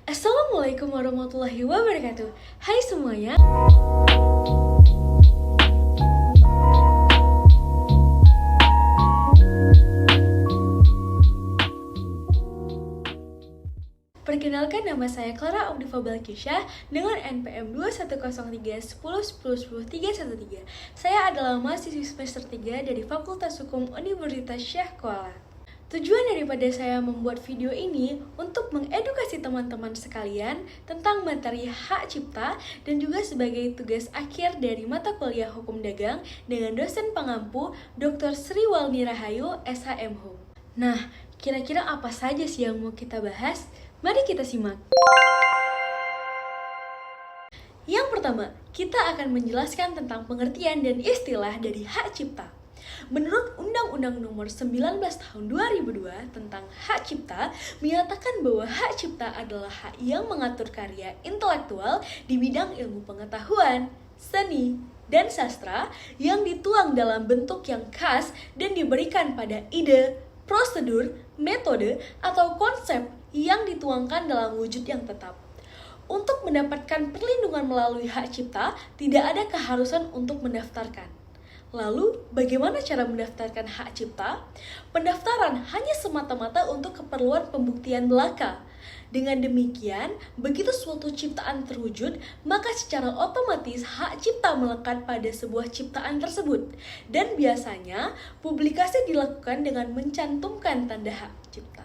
Assalamualaikum warahmatullahi wabarakatuh. Hai semuanya. Perkenalkan, nama saya Clara Omdiva Balkisha dengan NPM 21031010101313. Saya adalah mahasiswi semester 3 dari Fakultas Hukum Universitas Syekh Kuala. Tujuan daripada saya membuat video ini untuk mengedukasi teman-teman sekalian tentang materi hak cipta dan juga sebagai tugas akhir dari mata kuliah Hukum Dagang dengan dosen pengampu Dr. Sri Walni Rahayu, SHMHum. Nah, kira-kira apa saja sih yang mau kita bahas? Mari kita simak. Yang pertama, kita akan menjelaskan tentang pengertian dan istilah dari hak cipta. Menurut Undang-Undang Nomor 19 Tahun 2002 tentang hak cipta, menyatakan bahwa hak cipta adalah hak yang mengatur karya intelektual di bidang ilmu pengetahuan, seni, dan sastra yang dituang dalam bentuk yang khas dan diberikan pada ide, prosedur, metode, atau konsep yang dituangkan dalam wujud yang tetap. Untuk mendapatkan perlindungan melalui hak cipta, tidak ada keharusan untuk mendaftarkan. Lalu, bagaimana cara mendaftarkan hak cipta? Pendaftaran hanya semata-mata untuk keperluan pembuktian belaka. Dengan demikian, begitu suatu ciptaan terwujud, maka secara otomatis hak cipta melekat pada sebuah ciptaan tersebut. Dan biasanya, publikasi dilakukan dengan mencantumkan tanda hak cipta.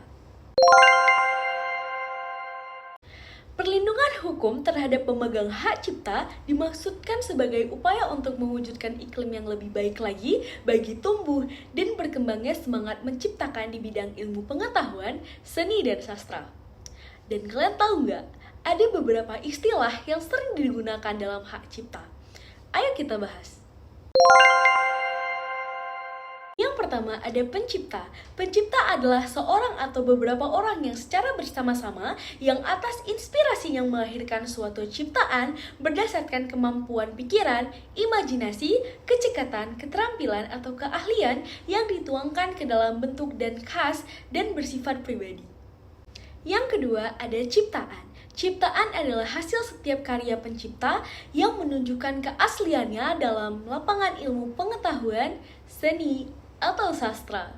Perlindungan hukum terhadap pemegang hak cipta dimaksudkan sebagai upaya untuk mewujudkan iklim yang lebih baik lagi bagi tumbuh dan berkembangnya semangat menciptakan di bidang ilmu pengetahuan, seni, dan sastra. Dan kalian tahu nggak, ada beberapa istilah yang sering digunakan dalam hak cipta. Ayo kita bahas. Yang pertama ada pencipta. Pencipta adalah seorang atau beberapa orang yang secara bersama-sama yang atas inspirasinya melahirkan suatu ciptaan berdasarkan kemampuan pikiran, imajinasi, kecekatan, keterampilan, atau keahlian yang dituangkan ke dalam bentuk dan khas dan bersifat pribadi. Yang kedua ada ciptaan. Ciptaan adalah hasil setiap karya pencipta yang menunjukkan keasliannya dalam lapangan ilmu pengetahuan, seni, atau sastra.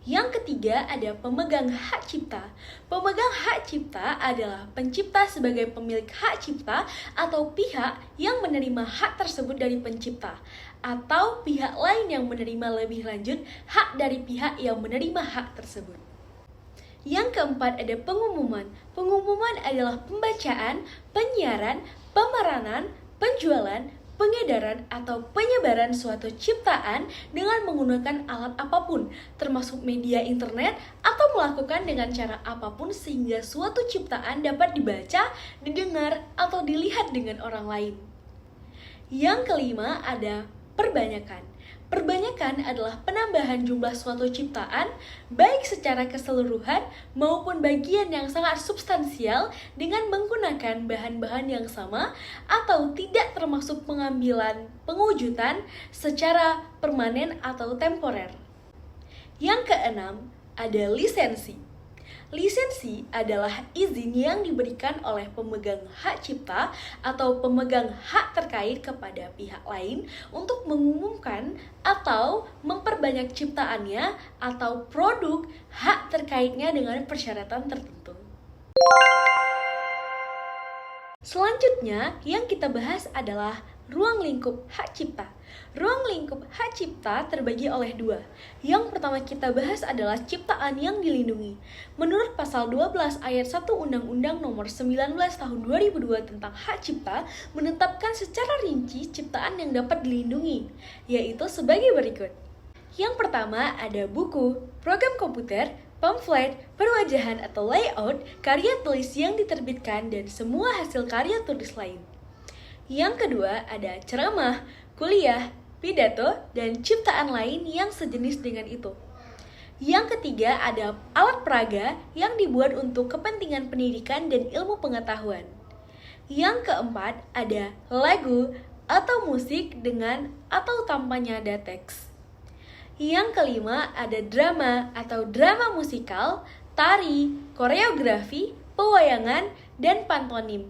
Yang ketiga ada pemegang hak cipta. Pemegang hak cipta adalah pencipta sebagai pemilik hak cipta atau pihak yang menerima hak tersebut dari pencipta, atau pihak lain yang menerima lebih lanjut hak dari pihak yang menerima hak tersebut. Yang keempat ada pengumuman. Pengumuman adalah pembacaan, penyiaran, pemeranan, penjualan, pengedaran, atau penyebaran suatu ciptaan dengan menggunakan alat apapun, termasuk media internet, atau melakukan dengan cara apapun sehingga suatu ciptaan dapat dibaca, didengar, atau dilihat dengan orang lain. Yang kelima ada perbanyakan. Perbanyakan adalah penambahan jumlah suatu ciptaan, baik secara keseluruhan maupun bagian yang sangat substansial dengan menggunakan bahan-bahan yang sama atau tidak termasuk pengambilan pengujudan secara permanen atau temporer. Yang keenam, ada lisensi. Lisensi adalah izin yang diberikan oleh pemegang hak cipta atau pemegang hak terkait kepada pihak lain untuk mengumumkan atau memperbanyak ciptaannya atau produk hak terkaitnya dengan persyaratan tertentu. Selanjutnya yang kita bahas adalah ruang lingkup hak cipta. Ruang lingkup hak cipta terbagi oleh dua. Yang pertama kita bahas adalah ciptaan yang dilindungi. Menurut pasal 12 ayat 1 Undang-Undang Nomor 19 Tahun 2002 tentang hak cipta menetapkan secara rinci ciptaan yang dapat dilindungi, yaitu sebagai berikut. Yang pertama ada buku, program komputer, pamflet, perwajahan atau layout, karya tulis yang diterbitkan, dan semua hasil karya tulis lain. Yang kedua ada ceramah, kuliah, pidato, dan ciptaan lain yang sejenis dengan itu. Yang ketiga ada alat peraga yang dibuat untuk kepentingan pendidikan dan ilmu pengetahuan. Yang keempat ada lagu atau musik dengan atau tanpa nada teks. Yang kelima ada drama atau drama musikal, tari, koreografi, pewayangan, dan pantonim.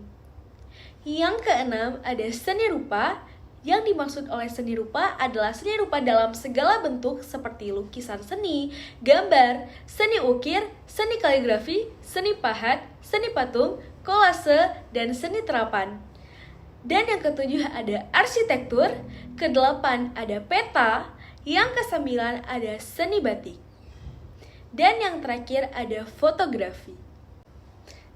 Yang keenam ada seni rupa. Yang dimaksud oleh seni rupa adalah seni rupa dalam segala bentuk seperti lukisan seni, gambar, seni ukir, seni kaligrafi, seni pahat, seni patung, kolase, dan seni terapan. Dan yang ketujuh ada arsitektur, kedelapan ada peta, yang kesembilan ada seni batik. Dan yang terakhir ada fotografi.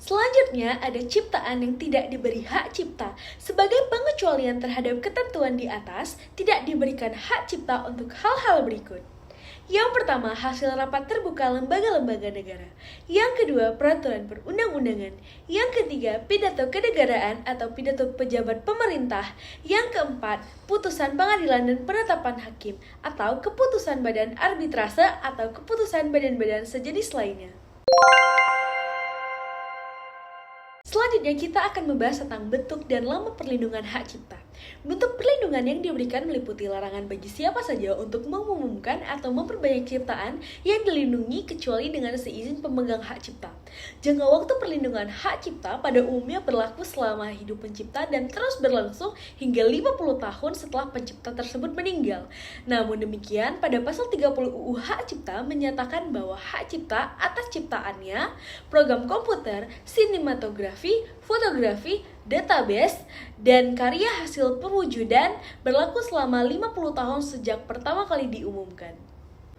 Selanjutnya ada ciptaan yang tidak diberi hak cipta. Sebagai pengecualian terhadap ketentuan di atas, tidak diberikan hak cipta untuk hal-hal berikut. Yang pertama, hasil rapat terbuka lembaga-lembaga negara. Yang kedua, peraturan perundang-undangan. Yang ketiga, pidato kenegaraan atau pidato pejabat pemerintah. Yang keempat, putusan pengadilan dan penetapan hakim atau keputusan badan arbitrase atau keputusan badan-badan sejenis lainnya. Selanjutnya kita akan membahas tentang bentuk dan lama perlindungan hak cipta. Bentuk perlindungan yang diberikan meliputi larangan bagi siapa saja untuk mengumumkan atau memperbanyak ciptaan yang dilindungi kecuali dengan seizin pemegang hak cipta. Jangka waktu perlindungan hak cipta pada umumnya berlaku selama hidup pencipta dan terus berlangsung hingga 50 tahun setelah pencipta tersebut meninggal. Namun demikian, pada pasal 30 UU Hak Cipta menyatakan bahwa hak cipta atas ciptaannya, program komputer, sinematografi, fotografi, database, dan karya hasil perwujudan berlaku selama 50 tahun sejak pertama kali diumumkan.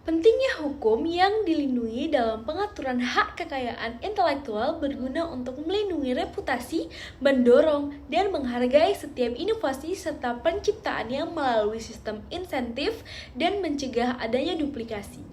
Pentingnya hukum yang dilindungi dalam pengaturan hak kekayaan intelektual berguna untuk melindungi reputasi, mendorong, dan menghargai setiap inovasi serta penciptaannya melalui sistem insentif dan mencegah adanya duplikasi.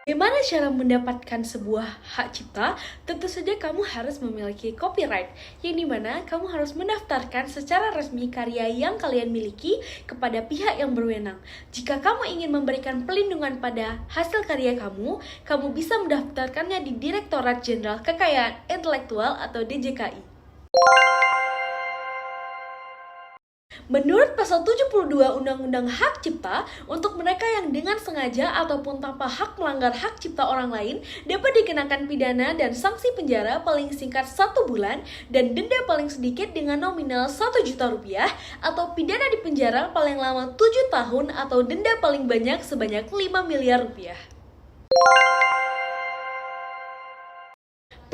Bagaimana cara mendapatkan sebuah hak cipta? Tentu saja kamu harus memiliki copyright, yang dimana kamu harus mendaftarkan secara resmi karya yang kalian miliki kepada pihak yang berwenang. Jika kamu ingin memberikan pelindungan pada hasil karya kamu bisa mendaftarkannya di Direktorat Jenderal Kekayaan Intelektual atau DJKI. Menurut pasal 72 Undang-Undang Hak Cipta, untuk mereka yang dengan sengaja ataupun tanpa hak melanggar hak cipta orang lain dapat dikenakan pidana dan sanksi penjara paling singkat 1 bulan dan denda paling sedikit dengan nominal 1 juta rupiah atau pidana di penjara paling lama 7 tahun atau denda paling banyak sebanyak 5 miliar rupiah.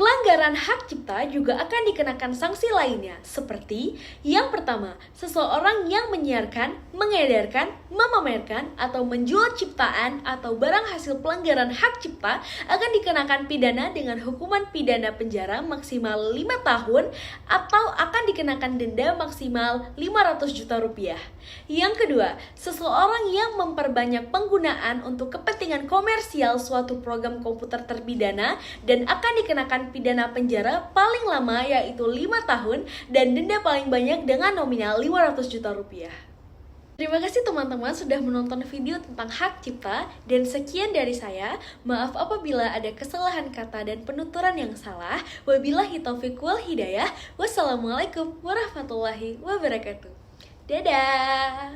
Pelanggaran hak cipta juga akan dikenakan sanksi lainnya, seperti yang pertama, seseorang yang menyiarkan, mengedarkan, memamerkan, atau menjual ciptaan atau barang hasil pelanggaran hak cipta akan dikenakan pidana dengan hukuman pidana penjara maksimal 5 tahun atau akan dikenakan denda maksimal 500 juta rupiah. Yang kedua, seseorang yang memperbanyak penggunaan untuk kepentingan komersial suatu program komputer terpidana dan akan dikenakan pidana penjara paling lama yaitu 5 tahun dan denda paling banyak dengan nominal 500 juta rupiah. Terima kasih teman-teman sudah menonton video tentang hak cipta dan sekian dari saya. Maaf apabila ada kesalahan kata dan penuturan yang salah. Wabillahi taufiq wal hidayah. Wassalamualaikum warahmatullahi wabarakatuh. Dadah.